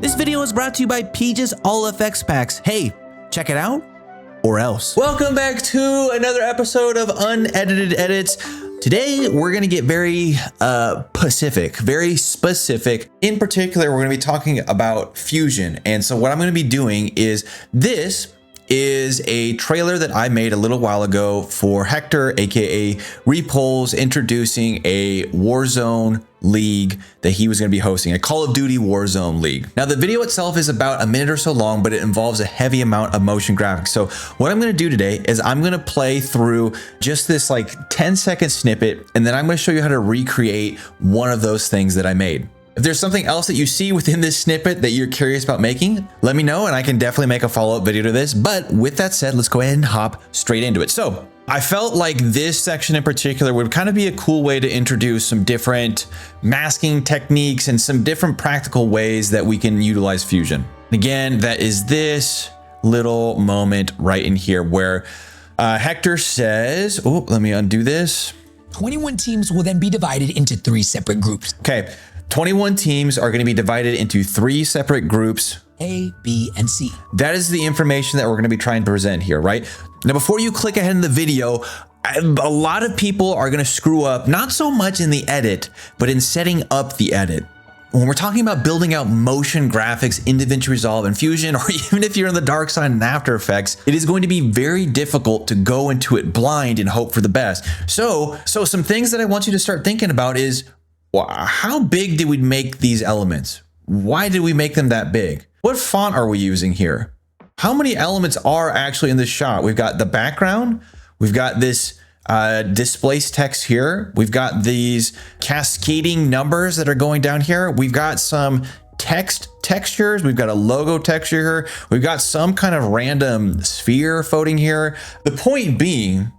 This video is brought to you by Peaches All Effects Packs. Hey, check it out or else. Welcome back to another episode of Unedited Edits. Today, we're gonna get very very specific. In particular, we're gonna be talking about Fusion. And so what I'm gonna be doing is this is a trailer that I made a little while ago for Hector, aka Repol's, introducing a Warzone league that he was going to be hosting, a Call of Duty Warzone league. Now the video itself is about a minute or so long, but it involves a heavy amount of motion graphics. So what I'm going to do today is I'm going to play through just this like 10-second snippet, and then I'm going to show you how to recreate one of those things that I made. If there's something else that you see within this snippet that you're curious about making, let me know and I can definitely make a follow-up video to this. But with that said, let's go ahead and hop straight into it. So I felt like this section in particular would kind of be a cool way to introduce some different masking techniques and some different practical ways that we can utilize Fusion. Again, that is this little moment right in here where Hector says, oh, let me undo this. 21 teams will then be divided into 3 separate groups. Okay. 21 teams are going to be divided into 3 separate groups. A, B, and C. That is the information that we're going to be trying to present here, right? Now, before you click ahead in the video, a lot of people are going to screw up, not so much in the edit, but in setting up the edit. When we're talking about building out motion graphics in DaVinci Resolve and Fusion, or even if you're in the dark side in After Effects, it is going to be very difficult to go into it blind and hope for the best. So some things that I want you to start thinking about is, how big did we make these elements? Why did we make them that big? What font are we using here? How many elements are actually in this shot? We've got the background. We've got this displaced text here. We've got these cascading numbers that are going down here. We've got some text textures. We've got a logo texture here. We've got some kind of random sphere floating here. The point being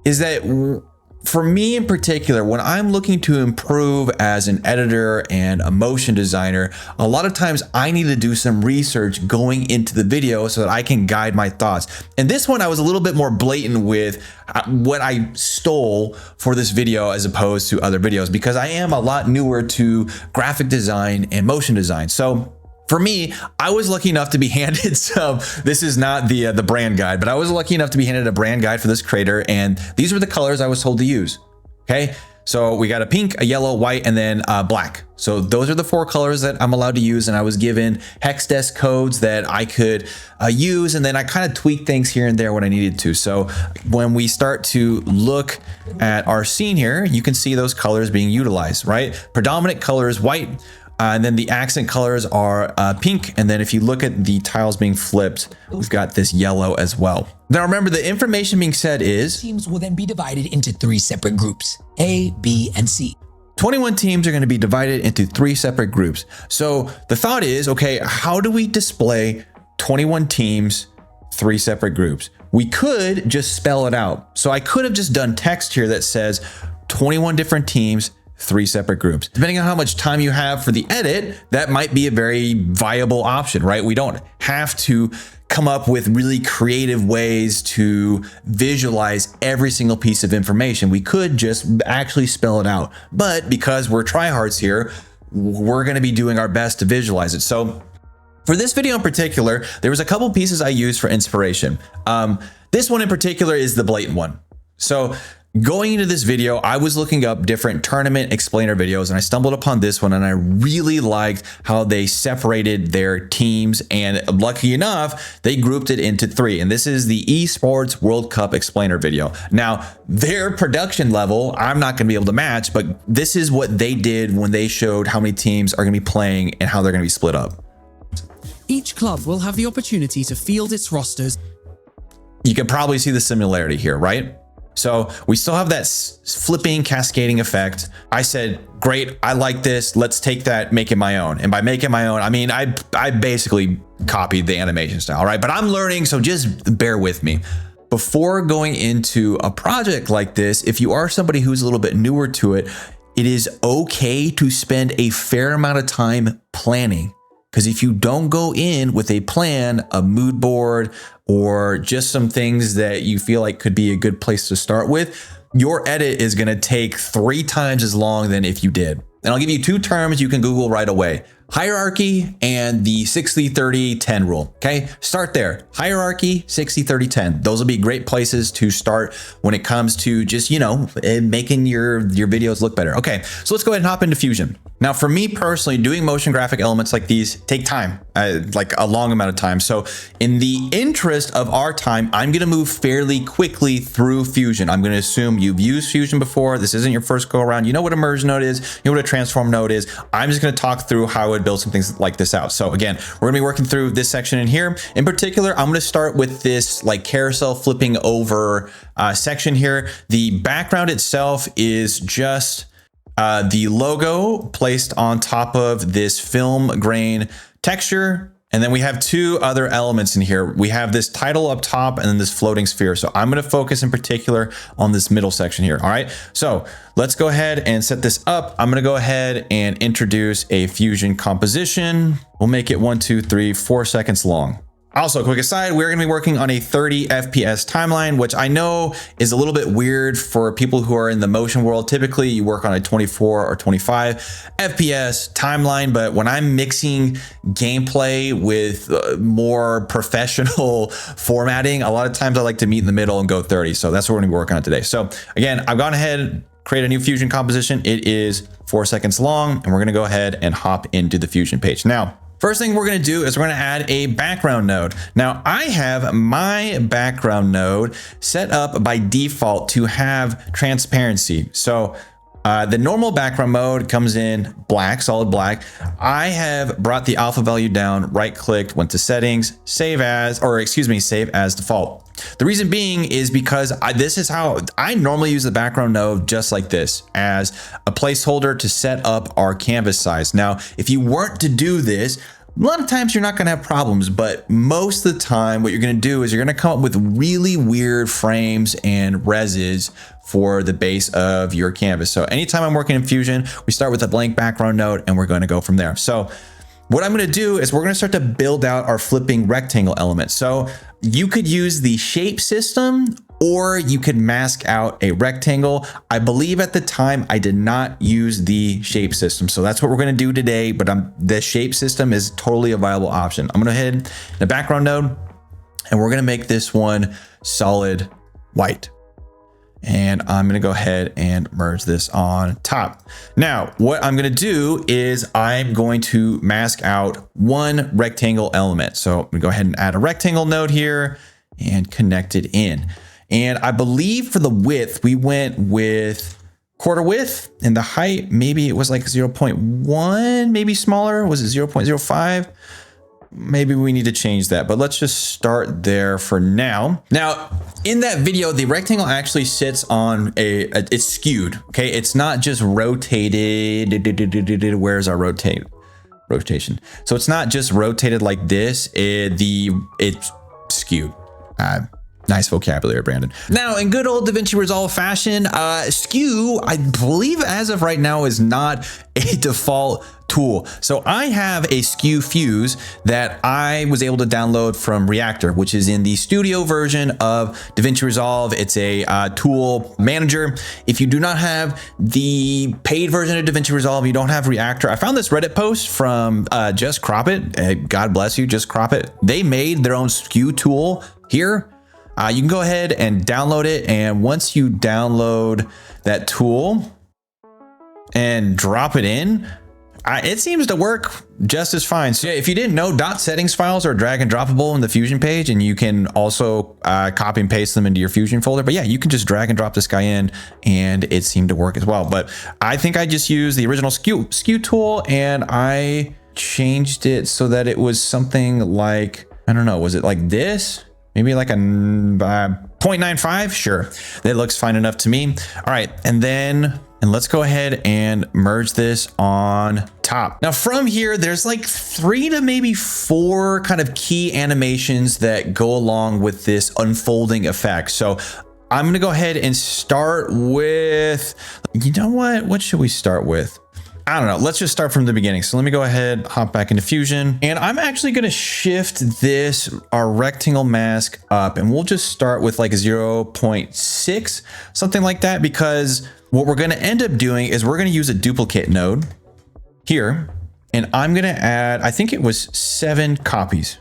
is that for me in particular, when I'm looking to improve as an editor and a motion designer, a lot of times I need to do some research going into the video so that I can guide my thoughts. And this one, I was a little bit more blatant with what I stole for this video as opposed to other videos, because I am a lot newer to graphic design and motion design. So for me, I was lucky enough to be handed some, this is not the brand guide, but I was lucky enough to be handed a brand guide for this creator, and these were the colors I was told to use, okay? So we got a pink, a yellow, white, and then black. So those are the 4 colors that I'm allowed to use, and I was given hex codes that I could use, and then I kind of tweaked things here and there when I needed to. So when we start to look at our scene here, you can see those colors being utilized, right? Predominant color is white. And then the accent colors are pink. And then if you look at the tiles being flipped, we've got this yellow as well. Now remember, the information being said is teams will then be divided into 3 separate groups, A, B, and C. 21 teams are going to be divided into 3 separate groups. So the thought is, okay, how do we display 21 teams, 3 separate groups? We could just spell it out. So I could have just done text here that says 21 different teams, 3 separate groups. Depending on how much time you have for the edit, that might be a very viable option, right? We don't have to come up with really creative ways to visualize every single piece of information. We could just actually spell it out. But because we're tryhards here, we're gonna be doing our best to visualize it. So for this video in particular, there was a couple pieces I used for inspiration. This one in particular is the blatant one. So going into this video, I was looking up different tournament explainer videos, and I stumbled upon this one, and I really liked how they separated their teams, and lucky enough, they grouped it into 3. And this is the Esports World Cup explainer video. Now, their production level, I'm not gonna be able to match, but this is what they did when they showed how many teams are gonna be playing and how they're gonna be split up. Each club will have the opportunity to field its rosters. You can probably see the similarity here, right? So we still have that flipping, cascading effect. I said, great, I like this. Let's take that, make it my own. And by making my own, I mean, I basically copied the animation style, right? But I'm learning, so just bear with me. Before going into a project like this, if you are somebody who's a little bit newer to it, it is okay to spend a fair amount of time planning. Because if you don't go in with a plan, a mood board, or just some things that you feel like could be a good place to start with, your edit is going to take 3 times as long than if you did. And I'll give you 2 terms you can Google right away: hierarchy and the 60-30-10 rule. Okay, start there. Hierarchy, 60-30-10. Those will be great places to start when it comes to just, making your videos look better. Okay, so let's go ahead and hop into Fusion. Now, for me personally, doing motion graphic elements like these take time, like a long amount of time. So in the interest of our time, I'm going to move fairly quickly through Fusion. I'm going to assume you've used Fusion before. This isn't your first go around. You know what a merge node is. You know what a transform node is. I'm just going to talk through how I would build some things like this out. So again, we're going to be working through this section in here. In particular, I'm going to start with this like carousel flipping over section here. The background itself is just the logo placed on top of this film grain texture. And then we have two other elements in here. We have this title up top and then this floating sphere. So I'm going to focus in particular on this middle section here. All right. So let's go ahead and set this up. I'm going to go ahead and introduce a Fusion composition. We'll make it 1, 2, 3, 4 seconds long. Also, quick aside, we're going to be working on a 30 FPS timeline, which I know is a little bit weird for people who are in the motion world. Typically, you work on a 24 or 25 FPS timeline, but when I'm mixing gameplay with more professional formatting, a lot of times I like to meet in the middle and go 30. So that's what we're going to be working on today. So again, I've gone ahead, create a new Fusion composition. It is 4 seconds long, and we're going to go ahead and hop into the Fusion page. Now, first thing we're going to do is we're going to add a background node. Now I have my background node set up by default to have transparency. So the normal background mode comes in black, solid black. I have brought the alpha value down, right clicked, went to settings, save as default. The reason being is because this is how I normally use the background node, just like this, as a placeholder to set up our canvas size. Now, if you weren't to do this, a lot of times you're not going to have problems, but most of the time what you're going to do is you're going to come up with really weird frames and reses for the base of your canvas. So anytime I'm working in Fusion, we start with a blank background node and we're going to go from there. So what I'm going to do is we're going to start to build out our flipping rectangle element. So you could use the shape system or you could mask out a rectangle. I believe at the time I did not use the shape system. So that's what we're going to do today, but the shape system is totally a viable option. I'm going to hit the background node and we're going to make this one solid white. And I'm going to go ahead and merge this on top. Now, what I'm going to do is I'm going to mask out one rectangle element. So I'm going to go ahead and add a rectangle node here and connect it in. And I believe for the width, we went with quarter width, and the height, maybe it was like 0.1, maybe smaller. Was it 0.05? Maybe we need to change that, but let's just start there for now. Now, in that video, the rectangle actually sits on it's skewed, okay? It's not just rotated. Where's our rotation? So it's not just rotated like this. It's skewed. Nice vocabulary, Brandon. Now, in good old DaVinci Resolve fashion, skew, I believe as of right now, is not a default tool. So I have a skew fuse that I was able to download from Reactor, which is in the studio version of DaVinci Resolve. It's a tool manager. If you do not have the paid version of DaVinci Resolve, you don't have Reactor. I found this Reddit post from Just Crop It. God bless you, Just Crop It. They made their own skew tool here. You can go ahead and download it. And once you download that tool and drop it in, it seems to work just as fine. So if you didn't know, .settings files are drag and droppable in the Fusion page, and you can also copy and paste them into your Fusion folder. But yeah, you can just drag and drop this guy in and it seemed to work as well. But I think I just used the original skew tool and I changed it so that it was something like, I don't know, was it like this? Maybe like a 0.95? Sure, that looks fine enough to me. All right, and let's go ahead and merge this on top. Now from here, there's like 3 to maybe 4 kind of key animations that go along with this unfolding effect. So I'm gonna go ahead and start with, you know what should we start with? I don't know. Let's just start from the beginning. So let me go ahead, hop back into Fusion, and I'm actually going to shift our rectangle mask up, and we'll just start with like 0.6, something like that, because what we're going to end up doing is we're going to use a duplicate node here, And I'm gonna add, I think it was 7 copies.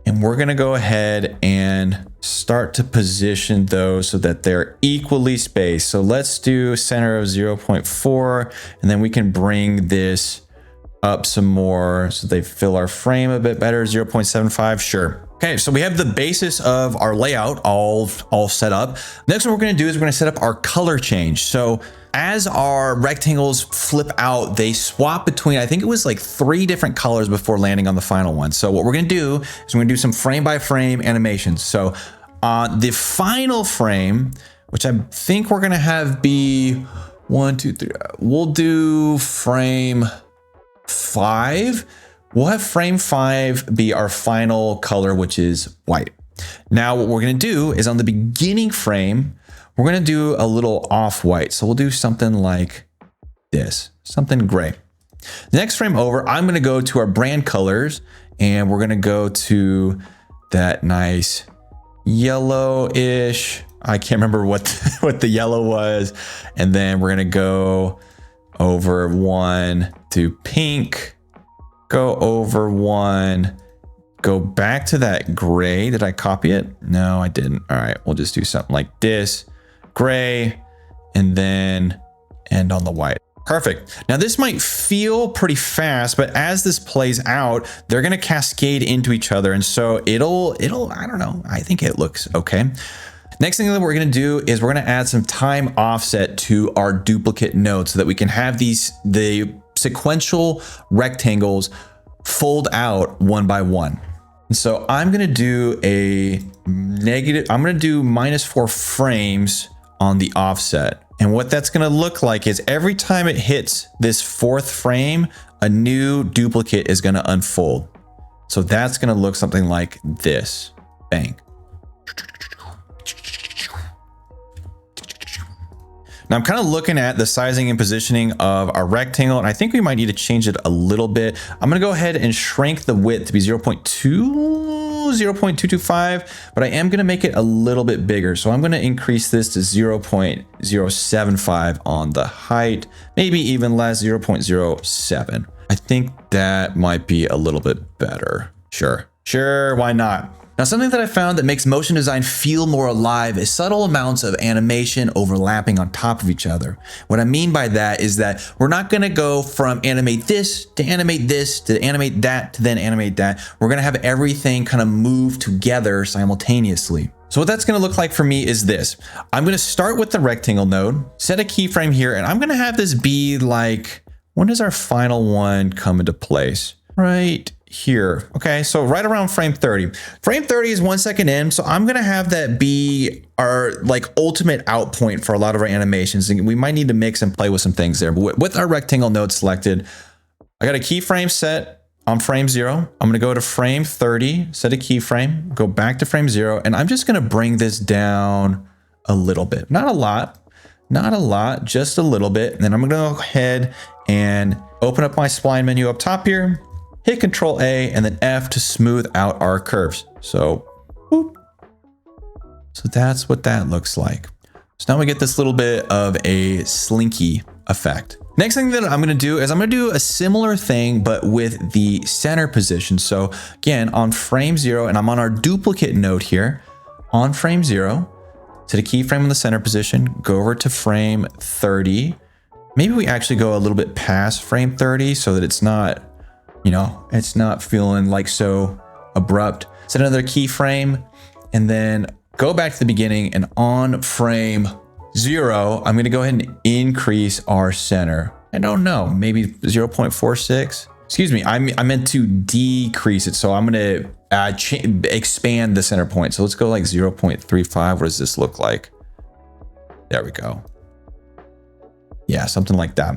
And we're gonna go ahead and start to position those so that they're equally spaced. So let's do center of 0.4, and then we can bring this up some more so they fill our frame a bit better. 0.75, sure. Okay, so we have the basis of our layout all set up. Next, what we're gonna do is we're gonna set up our color change. So as our rectangles flip out, they swap between, I think it was like 3 different colors before landing on the final one. So what we're gonna do is we're gonna do some frame by frame animations. So on the final frame, which I think we're gonna have be 1, 2, 3, we'll do frame 5. We'll have frame 5 be our final color, which is white. Now what we're gonna do is on the beginning frame, we're gonna do a little off-white. So we'll do something like this, something gray. The next frame over, I'm gonna go to our brand colors and we're gonna go to that nice yellowish, I can't remember what the yellow was. And then we're gonna go over 1 to pink, go over 1, go back to that gray. Did I copy it? No, I didn't. All right, we'll just do something like this, gray, and then end on the white. Perfect. Now this might feel pretty fast, but as this plays out, they're gonna cascade into each other. And so it'll, I don't know, I think it looks okay. Next thing that we're gonna do is we're gonna add some time offset to our duplicate node so that we can have the sequential rectangles fold out one by one. And so I'm gonna do a negative, I'm gonna do -4 frames on the offset. And what that's gonna look like is every time it hits this 4th frame, a new duplicate is gonna unfold. So that's gonna look something like this, bang. Now I'm kind of looking at the sizing and positioning of our rectangle, and I think we might need to change it a little bit. I'm gonna go ahead and shrink the width to be 0.225, but I am gonna make it a little bit bigger. So I'm gonna increase this to 0.075 on the height, maybe even less, 0.07. I think that might be a little bit better. Sure, why not? Now, something that I found that makes motion design feel more alive is subtle amounts of animation overlapping on top of each other. What I mean by that is that we're not gonna go from animate this to animate this to animate that to then animate that. We're gonna have everything kind of move together simultaneously. So what that's gonna look like for me is this. I'm gonna start with the rectangle node, set a keyframe here, and I'm gonna have this be like, when does our final one come into place? Right here. Okay, so right around frame 30. Frame 30 is 1 second in, so I'm gonna have that be our like ultimate out point for a lot of our animations. And we might need to mix and play with some things there. But with our rectangle node selected, I got a keyframe set on frame 0. I'm gonna go to frame 30, set a keyframe, go back to frame 0, and I'm just gonna bring this down a little bit. Not a lot, just a little bit. And then I'm gonna go ahead and open up my spline menu up top here, hit Control A and then F to smooth out our curves. So, whoop. So that's what that looks like. So now we get this little bit of a Slinky effect. Next thing that I'm gonna do is I'm gonna do a similar thing, but with the center position. So again, on frame 0, and I'm on our duplicate node here, on frame 0, set a keyframe in the center position, go over to frame 30. Maybe we actually go a little bit past frame 30 so that it's not, you know, it's not feeling like so abrupt. Set another keyframe and then go back to the beginning, and on frame 0, I'm gonna go ahead and increase our center. I don't know, maybe 0.46. Excuse me, I meant to decrease it. So I'm gonna expand the center point. So let's go like 0.35. What does this look like? There we go. Yeah, something like that.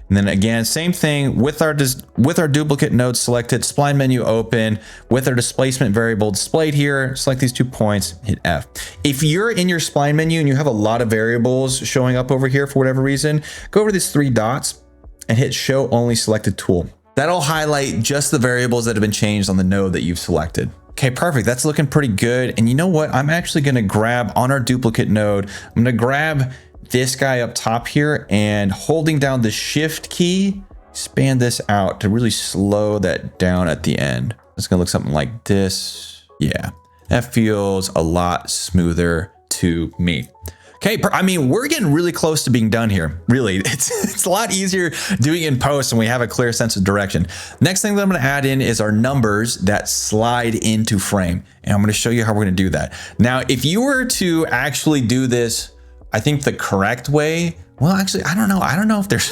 And then again, same thing with our duplicate node selected, spline menu open, with our displacement variable displayed here, select these 2 points, hit F. If you're in your spline menu and you have a lot of variables showing up over here for whatever reason, go over these 3 dots and hit show only selected tool. That'll highlight just the variables that have been changed on the node that you've selected. Okay, perfect. That's looking pretty good. And you know what? I'm actually gonna grab on our duplicate node, I'm gonna grab this guy up top here and holding down the shift key, expand this out to really slow that down at the end. It's gonna look something like this. Yeah, that feels a lot smoother to me. Okay, I mean, we're getting really close to being done here. Really, it's a lot easier doing it in post when we have a clear sense of direction. Next thing that I'm gonna add in is our numbers that slide into frame. And I'm gonna show you how we're gonna do that. Now, if you were to actually do this, I think the correct way, well, actually, I don't know. I don't know if there's,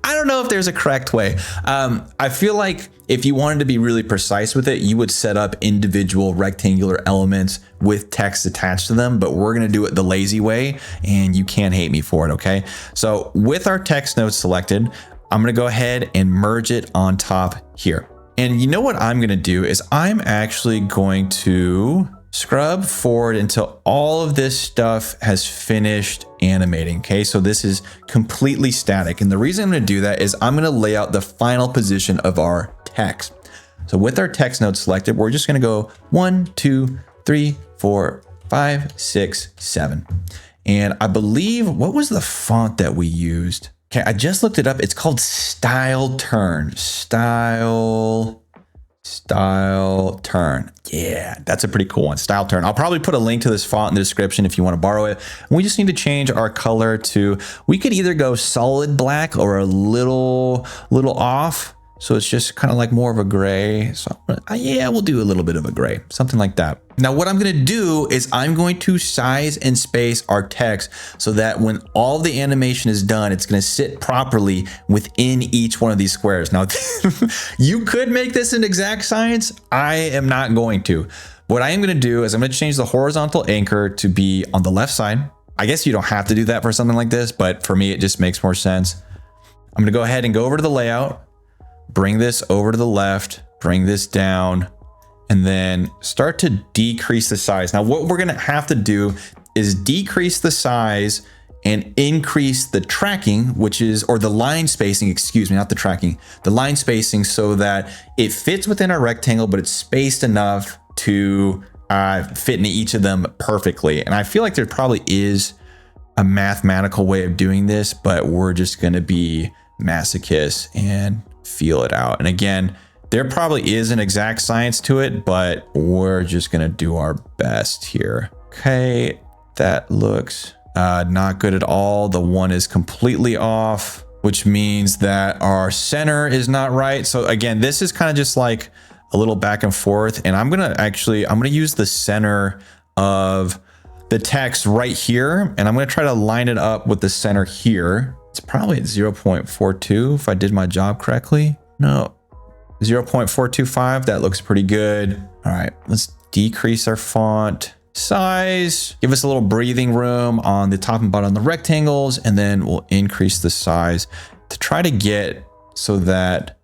I don't know if there's a correct way. I feel like if you wanted to be really precise with it, you would set up individual rectangular elements with text attached to them, but we're gonna do it the lazy way and you can't hate me for it, okay? So with our text node selected, I'm gonna go ahead and merge it on top here. And you know what I'm gonna do is I'm actually going to scrub forward until all of this stuff has finished animating, okay? So this is completely static. And the reason I'm gonna do that is I'm gonna lay out the final position of our text. So with our text node selected, we're just gonna go 1, 2, 3, 4, 5, 6, 7. And I believe, what was the font that we used? Okay, I just looked it up. It's called Style Turn. Style Turn. Yeah, that's a pretty cool one. Style Turn. I'll probably put a link to this font in the description if you want to borrow it. We just need to change our color to, we could either go solid black or a little off. So it's just kind of like more of a gray. So yeah, we'll do a little bit of a gray, something like that. Now what I'm gonna do is I'm going to size and space our text so that when all the animation is done, it's gonna sit properly within each one of these squares. Now, you could make this an exact science. I am not going to. What I am gonna do is I'm gonna change the horizontal anchor to be on the left side. I guess you don't have to do that for something like this, but for me, it just makes more sense. I'm gonna go ahead and go over to the layout, bring this over to the left, bring this down, and then start to decrease the size. Now, what we're gonna have to do is decrease the size and increase the tracking, which is, or the line spacing, excuse me, not the tracking, the line spacing so that it fits within our rectangle, but it's spaced enough to fit into each of them perfectly. And I feel like there probably is a mathematical way of doing this, but we're just gonna be masochists and feel it out. And again, there probably is an exact science to it, but we're just gonna do our best here. Okay, that looks not good at all. The one is completely off, which means that our center is not right. So again, this is kind of just like a little back and forth. And I'm gonna use the center of the text right here. And I'm gonna try to line it up with the center here. It's probably at 0.42 if I did my job correctly. No, 0.425, that looks pretty good. All right, let's decrease our font size, give us a little breathing room on the top and bottom of the rectangles, and then we'll increase the size to try to get so that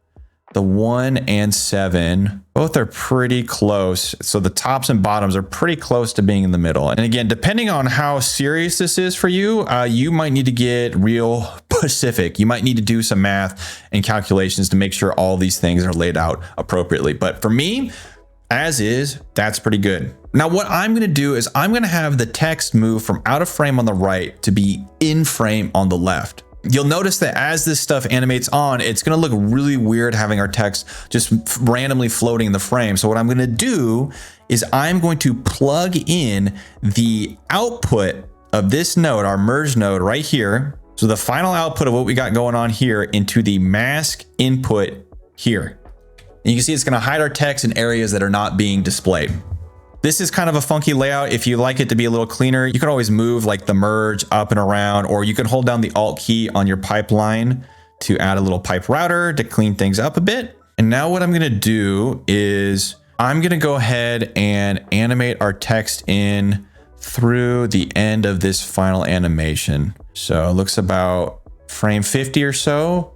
the 1 and 7 both are pretty close. So the tops and bottoms are pretty close to being in the middle. And again, depending on how serious this is for you, you might need to get real specific. You might need to do some math and calculations to make sure all these things are laid out appropriately. But for me, as is, that's pretty good. Now, what I'm gonna do is I'm gonna have the text move from out of frame on the right to be in frame on the left. You'll notice that as this stuff animates on, it's gonna look really weird having our text just randomly floating in the frame. So what I'm gonna do is I'm going to plug in the output of this node, our merge node right here. So the final output of what we got going on here into the mask input here. And you can see it's gonna hide our text in areas that are not being displayed. This is kind of a funky layout. If you like it to be a little cleaner, you can always move like the merge up and around, or you can hold down the Alt key on your pipeline to add a little pipe router to clean things up a bit. And now what I'm gonna do is I'm gonna go ahead and animate our text in through the end of this final animation. So it looks about frame 50 or so.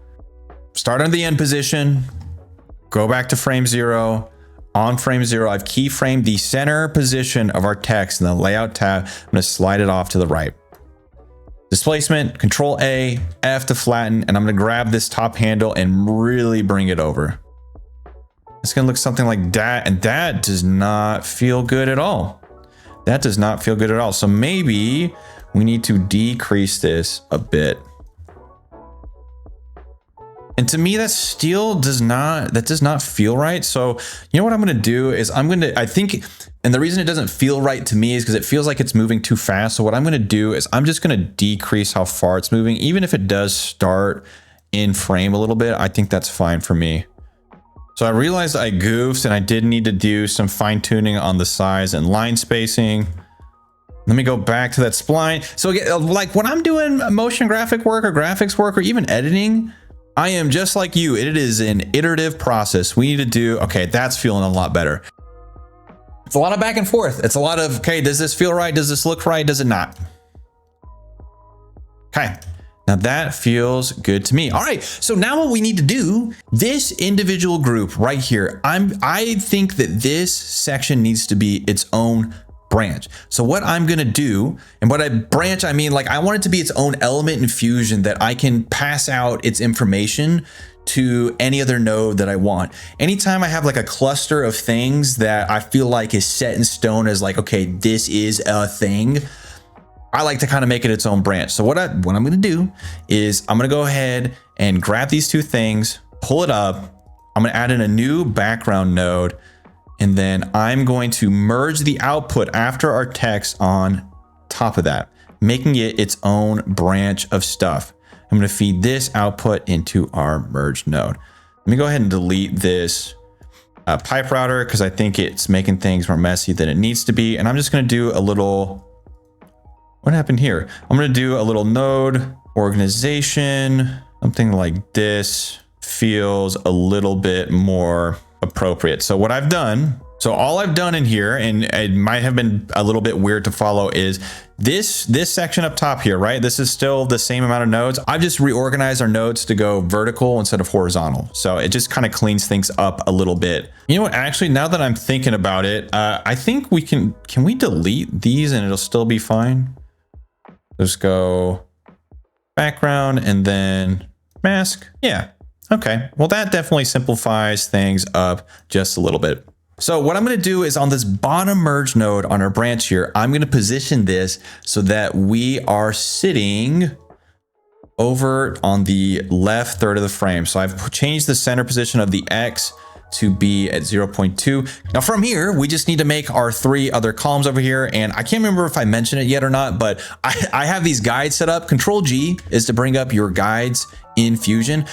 Start on the end position, go back to frame 0. On frame 0, I've keyframed the center position of our text in the layout tab. I'm gonna slide it off to the right. Displacement, Control A, F to flatten, and I'm gonna grab this top handle and really bring it over. It's gonna look something like that, and that does not feel good at all. That does not feel good at all. So maybe we need to decrease this a bit. And to me, that still does not feel right. So you know what I'm going to do is I think, and the reason it doesn't feel right to me is because it feels like it's moving too fast. So what I'm going to do is I'm just going to decrease how far it's moving. Even if it does start in frame a little bit, I think that's fine for me. So I realized I goofed and I did need to do some fine tuning on the size and line spacing. Let me go back to that spline. So again, like when I'm doing motion graphic work or graphics work or even editing, I am just like you. It is an iterative process. We need to do, okay, that's feeling a lot better. It's a lot of back and forth. It's a lot of, okay, does this feel right? Does this look right? Does it not? Okay, now that feels good to me. All right, so now what we need to do, this individual group right here, I think that this section needs to be its own branch. So what I'm going to do, and by branch, I mean, like I want it to be its own element in Fusion that I can pass out its information to any other node that I want. Anytime I have like a cluster of things that I feel like is set in stone as like, okay, this is a thing, I like to kind of make it its own branch. So what I'm going to do is I'm going to go ahead and grab these two things, pull it up. I'm going to add in a new background node. And then I'm going to merge the output after our text on top of that, making it its own branch of stuff. I'm going to feed this output into our merge node. Let me go ahead and delete this pipe router because I think it's making things more messy than it needs to be. And I'm just going to do a little, what happened here? I'm going to do a little node organization, something like this feels a little bit more appropriate. So what I've done, so all I've done in here, and it might have been a little bit weird to follow, is this section up top here, right? This is still the same amount of nodes. I've just reorganized our nodes to go vertical instead of horizontal. So it just kind of cleans things up a little bit. You know what, actually, now that I'm thinking about it, I think we can we delete these and it'll still be fine? Just go background and then mask. Yeah. Okay, well, that definitely simplifies things up just a little bit. So what I'm going to do is on this bottom merge node on our branch here, I'm going to position this so that we are sitting over on the left third of the frame. So I've changed the center position of the X to be at 0.2. Now from here, we just need to make our three other columns over here. And I can't remember if I mentioned it yet or not, but I have these guides set up. Control G is to bring up your guides in Fusion.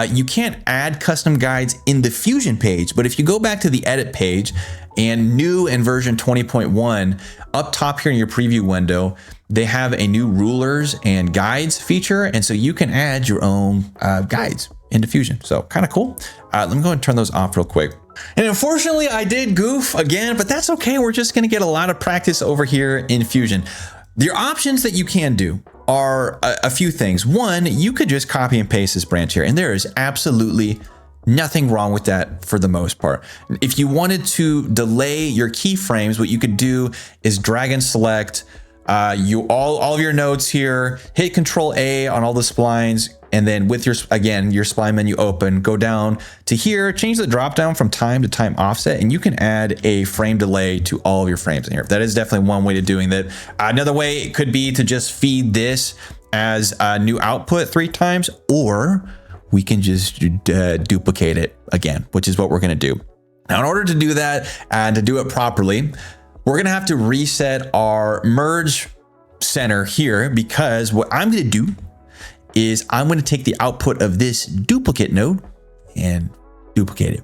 You can't add custom guides in the Fusion page, but if you go back to the edit page and new and version 20.1, up top here in your preview window, they have a new rulers and guides feature. And so you can add your own guides into Fusion. So kind of cool. Let me go and turn those off real quick. And unfortunately, I did goof again, but that's okay. We're just going to get a lot of practice over here in Fusion. The options that you can do are a few things. One, you could just copy and paste this branch here, and there is absolutely nothing wrong with that for the most part. If you wanted to delay your keyframes, what you could do is drag and select all of your nodes here, hit Control A on all the splines, and then with your spline menu open, go down to here, change the drop down from time to time offset, and you can add a frame delay to all of your frames in here. That is definitely one way to doing that. Another way could be to just feed this as a new output 3 times, or we can just duplicate it again, which is what we're gonna do. Now, in order to do that and to do it properly, we're gonna have to reset our merge center here, because what I'm gonna do is I'm going to take the output of this duplicate node and duplicate it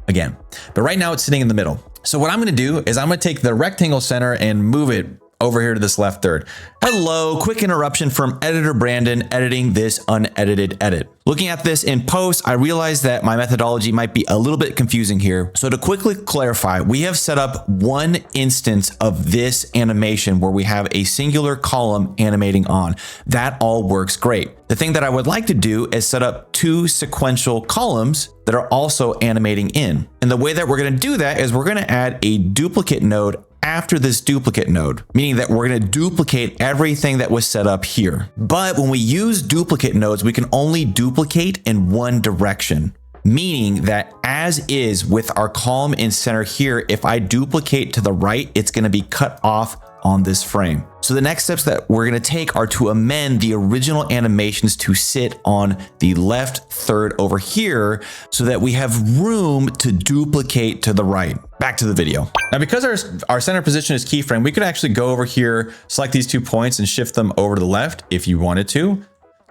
again. But right now it's sitting in the middle. So what I'm going to do is I'm going to take the rectangle center and move it over here to this left third. Hello, quick interruption from editor Brandon editing this unedited edit. Looking at this in post, I realized that my methodology might be a little bit confusing here. So to quickly clarify, we have set up one instance of this animation where we have a singular column animating on. That all works great. The thing that I would like to do is set up 2 sequential columns that are also animating in. And the way that we're going to do that is we're going to add a duplicate node after this duplicate node, meaning that we're going to duplicate everything that was set up here. But when we use duplicate nodes, we can only duplicate in one direction, meaning that as is with our column in center here, if I duplicate to the right, it's going to be cut off on this frame. So the next steps that we're gonna take are to amend the original animations to sit on the left third over here so that we have room to duplicate to the right. Back to the video. Now, because our center position is keyframe, we could actually go over here, select these 2 points and shift them over to the left if you wanted to.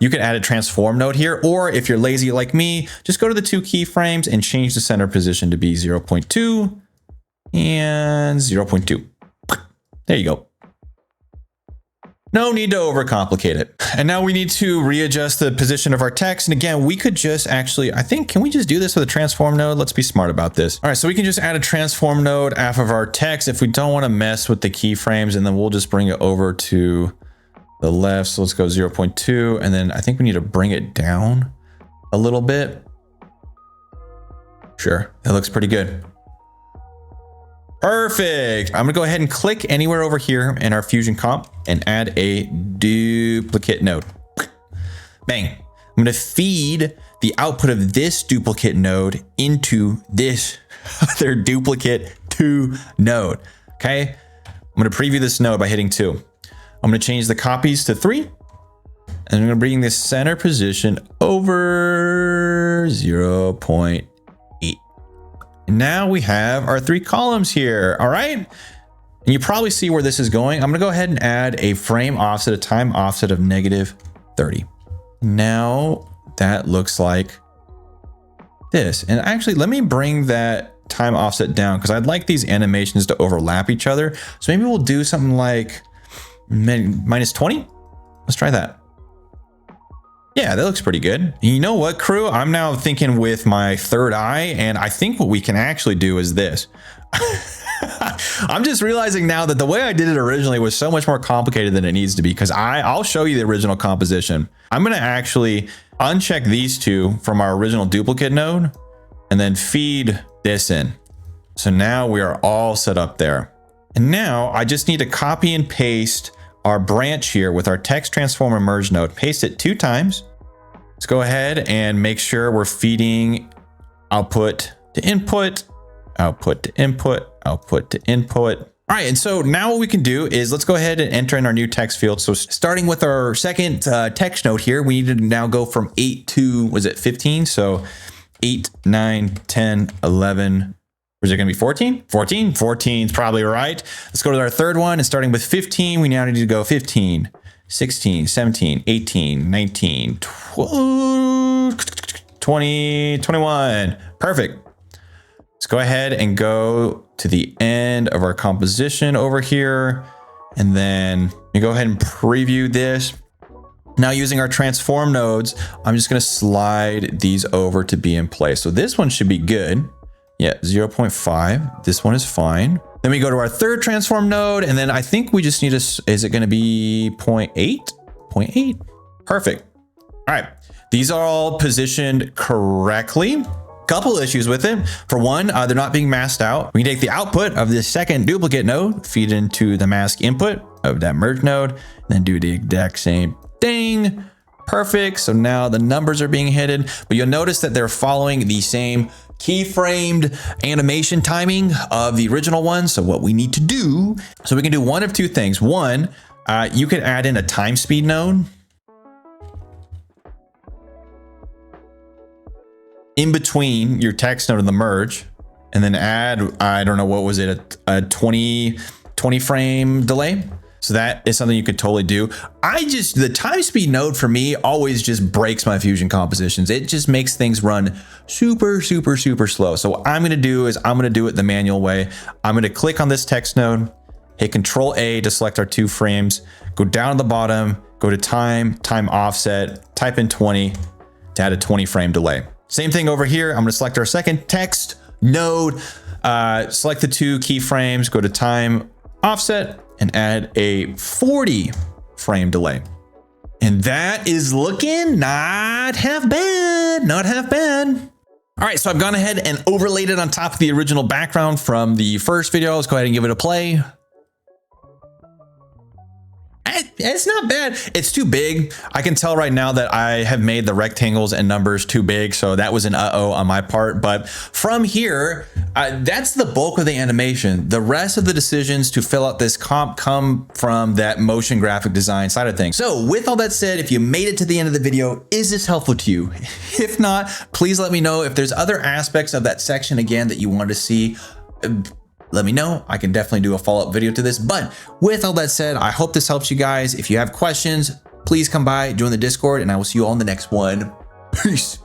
You can add a transform node here, or if you're lazy like me, just go to the 2 keyframes and change the center position to be 0.2 and 0.2. There you go. No need to overcomplicate it. And now we need to readjust the position of our text. And again, we could just actually, I think, can we just do this with a transform node? Let's be smart about this. All right, so we can just add a transform node off of our text if we don't want to mess with the keyframes, and then we'll just bring it over to the left. So let's go 0.2. And then I think we need to bring it down a little bit. Sure, that looks pretty good. Perfect. I'm gonna go ahead and click anywhere over here in our Fusion comp and add a duplicate node. Bang. I'm gonna feed the output of this duplicate node into this other duplicate 2 node. Okay. I'm gonna preview this node by hitting 2. I'm gonna change the copies to 3. And I'm gonna bring this center position over 0.8. Now we have our 3 columns here. All right. And you probably see where this is going. I'm going to go ahead and add a frame offset, a time offset of -30. Now that looks like this. And actually, let me bring that time offset down because I'd like these animations to overlap each other. So maybe we'll do something like -20. Let's try that. Yeah, that looks pretty good. You know what, crew? I'm now thinking with my third eye, and I think what we can actually do is this. I'm just realizing now that the way I did it originally was so much more complicated than it needs to be, because I'll show you the original composition. I'm gonna actually uncheck these 2 from our original duplicate node and then feed this in. So now we are all set up there. And now I just need to copy and paste our branch here with our text transform and merge node, paste it 2 times. Let's go ahead and make sure we're feeding output to input, output to input, output to input. All right, and so now what we can do is let's go ahead and enter in our new text field. So starting with our second text node here, we need to now go from 8 to, was it 15? So 8, 9, 10, 11, was it gonna be 14? 14? 14 is probably right. Let's go to our third one, and starting with 15, we now need to go 15, 16, 17, 18, 19, 20, 21. Perfect. Let's go ahead and go to the end of our composition over here. And then we go ahead and preview this. Now using our transform nodes, I'm just gonna slide these over to be in place. So this one should be good. Yeah, 0.5. This one is fine. Then we go to our third transform node, and then I think we just need to, is it gonna be 0.8? 0.8. Perfect. All right, these are all positioned correctly. Couple issues with it. For one, they're not being masked out. We can take the output of this second duplicate node, feed into the mask input of that merge node, and then do the exact same thing. Perfect. So now the numbers are being hidden, but you'll notice that they're following the same keyframed animation timing of the original one. So what we need to do, so we can do one of 2 things. One, you can add in a time speed node in between your text node and the merge, and then add, I don't know, what was it, a 20 frame delay. So that is something you could totally do. The time speed node for me always just breaks my Fusion compositions. It just makes things run super, super, super slow. So what I'm gonna do is I'm gonna do it the manual way. I'm gonna click on this text node, hit Control A to select our 2 frames, go down to the bottom, go to time offset, type in 20 to add a 20 frame delay. Same thing over here. I'm gonna select our second text node, select the 2 keyframes, go to time offset, and add a 40 frame delay. And that is looking not half bad, not half bad. All right, so I've gone ahead and overlaid it on top of the original background from the first video. Let's go ahead and give it a play. it's not bad. It's too big. I can tell right now that I have made the rectangles and numbers too big. So that was an uh-oh on my part. But from here, that's the bulk of the animation. The rest of the decisions to fill out this comp come from that motion graphic design side of things. So with all that said, if you made it to the end of the video, is this helpful to you? If not, please let me know. If there's other aspects of that section again that you want to see, let me know. I can definitely do a follow-up video to this. But with all that said, I hope this helps you guys. If you have questions, please come by, join the Discord, and I will see you all in the next one. Peace.